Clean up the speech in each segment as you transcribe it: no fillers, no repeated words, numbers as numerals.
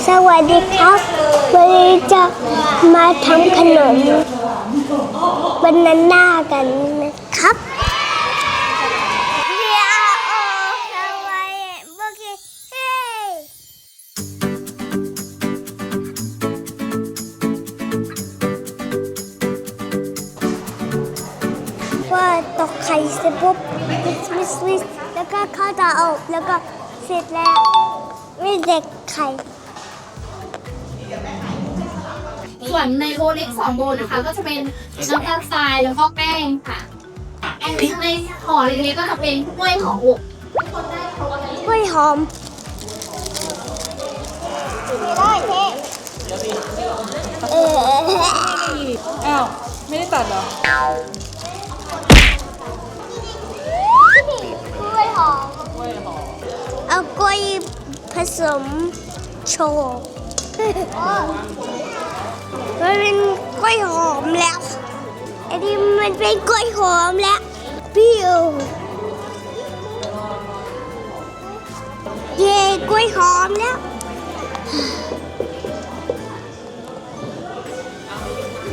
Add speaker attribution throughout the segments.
Speaker 1: สวัสดีครับวันนี้จะมาทำขนมบานาน่ากันนะครับว่าตอกไข่เสร็จปุ๊บวิสแล้วก็เข้าเตาอบแล้วก็เสร็จแล้วไม่เด็กไข่
Speaker 2: ส่วนในโบเล็ก2โบนะคะก็จะเป็นน้ำตาลทรายแล้วก็แป้งค่ะในห่อเล็กๆก็จะเป็นกล้วยหอมอบ
Speaker 1: กล้วยหอมได้เท่
Speaker 3: อ้าวไม่ได้ตัดเหรอ
Speaker 1: กล้วยหอมเอากล้วยผสมโชว์มันเป็นกล้วยหอมแล้วไอ้นี่มันเป็นกล้วยหอมแล้วเปรี้ยวเย่กล้วยหอมแล้ว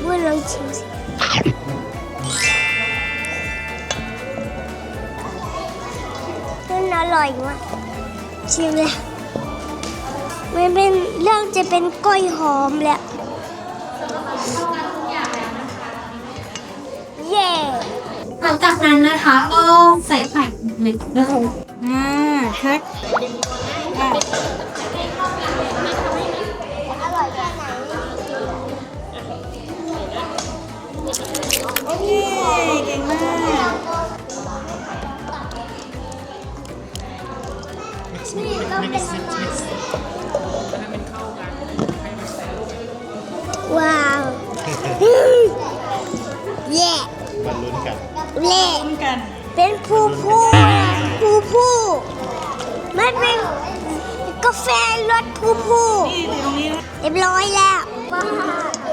Speaker 1: บัวลองชิมสิมันอร่อยมากชิมเลยมันเป็นเรื่องจะเป็นกล้วยหอมแล้วเย่
Speaker 2: หลังจากนั้นนะคะก็ใส่ไข่เล็กลง
Speaker 3: แท็ก
Speaker 1: อร่อยแค่ไหน
Speaker 3: โอเคเก่งมาก
Speaker 1: นี่ก็เป็นว้าวเย่
Speaker 4: มาลุ้นกัน
Speaker 1: เล่
Speaker 3: ร่วมกัน
Speaker 1: เป็นผู้มันเป็นกาแฟรสผู้
Speaker 3: นี่ตรงนี้นะ
Speaker 1: เรียบร้อยแล้ว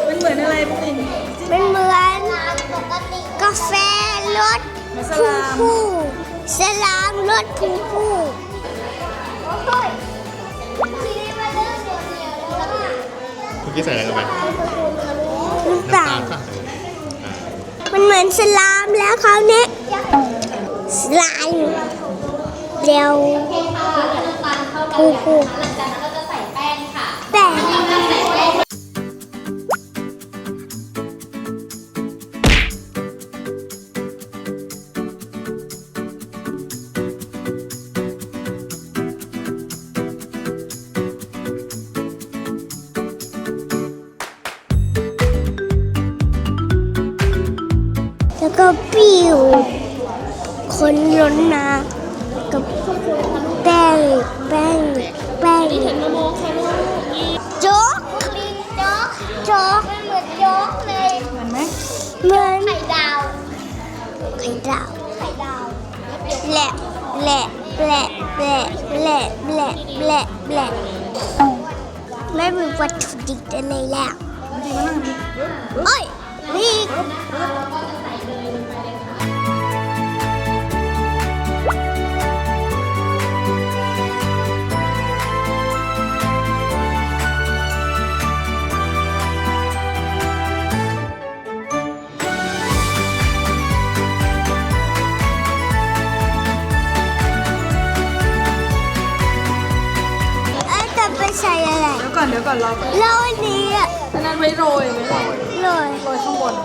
Speaker 3: มันเหมือนอะไรปุ๊กอิน
Speaker 1: มันเหมือนกาแฟรส
Speaker 3: มาส
Speaker 1: ผู้
Speaker 3: ลาม
Speaker 1: สลามรสผู้
Speaker 4: คุณกี้ใส่อะไรลงไป
Speaker 1: น้ำตา
Speaker 4: น้ำตา
Speaker 1: ล
Speaker 4: ลป่ะ
Speaker 1: มันเหมือนสลามแล้วคราวนี้สลามเร็วผู้
Speaker 2: หลังจากนั้นก็จะใส่แป้งค่ะ
Speaker 1: แต่ แล้วก็ปิ้วคนล้นมากับแป้งโจ๊กเหมือนโจ๊กเลย
Speaker 3: เหมือนไหม
Speaker 1: เหมือนไข่ดาวแหละไม่มีวัตถุดิบอะไรแล้ว
Speaker 3: จริงๆมันนั่ง
Speaker 1: โอ้ยมีจะไปใส่อะไร
Speaker 3: เดี๋ยวก่อนรอก่อน
Speaker 1: แล้วอันนี้อ่ะ
Speaker 3: อันนั้นไว้โรย
Speaker 1: เลย
Speaker 3: โรยข้างบน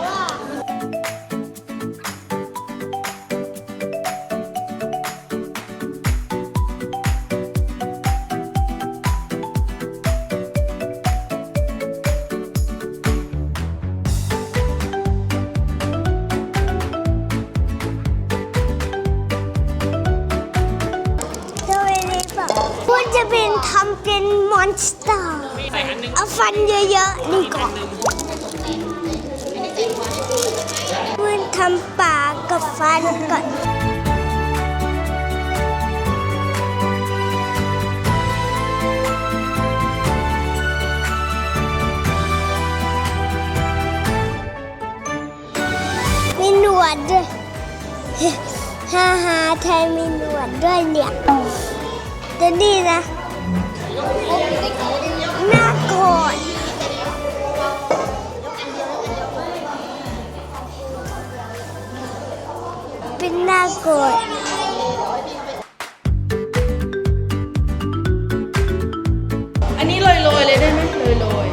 Speaker 1: คุณจะเป็นทำเป็นมอนสเตอร์เอาฟันเยอะๆนี่ก่อนคุณทำปากกับฟันก่อนมีหนวดด้วย ฮ่าฮ่าไทยมีหนวดด้วยเนี่ยแต่นี่นะน่า good
Speaker 3: อันนี้โรยๆเลยได้ไหมโรย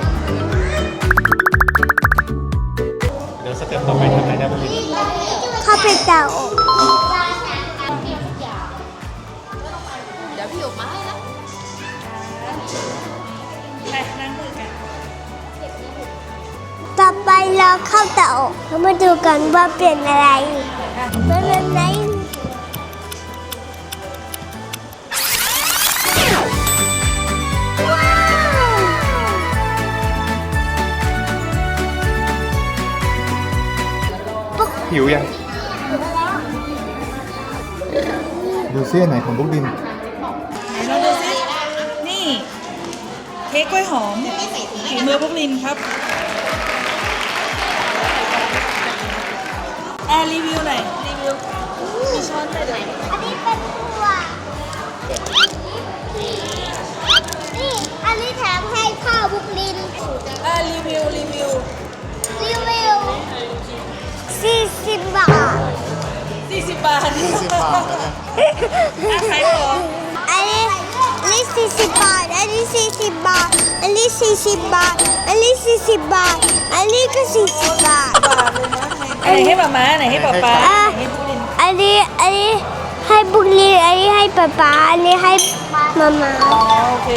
Speaker 4: เดี๋ยวสเต็ปต่อไปทำอะไรได้บ้างลิน
Speaker 1: เข้าไปเตาอบ
Speaker 3: เดี๋ยวพี่ออกมาให้นะไปนั่งคุยกัน
Speaker 1: ต่อไปเราเข้าเตาอบแล้วมาดูกันว่าเปลี่ยนอะไรเป็นแบบไหนว้าว
Speaker 4: หิวยัง ดูเสื้อไหนของบุกดิน
Speaker 3: ไหนลองดูสินี่ เค้กกล้วยหอมฝีมือพวกลินครับรีวิวหน่อยรีวิวมีช้อนเลยเดี๋ยว
Speaker 1: อันนี้เป็นถั่วนี่อันนี้แถมให้พ่อบุกลิน
Speaker 3: รีวิว
Speaker 1: รีวิว40 บาท
Speaker 3: 40 บาท
Speaker 4: 40 บาทนะ
Speaker 3: ขายของ
Speaker 1: อันนี้40 บาท อันนี้40 บาท อันนี้40 บาท อันนี้40 บาท อันนี้ก็40 บาท
Speaker 3: อันไหนให้ป๊าม้าไหนให้ป๊าป๊า
Speaker 1: อ่ะ
Speaker 3: ไหนให้พวกลิน
Speaker 1: อันนี้ให้บุกลีอันนี้ให้ป๊าป๊าอันนี้ให้มาม่า
Speaker 3: โอเค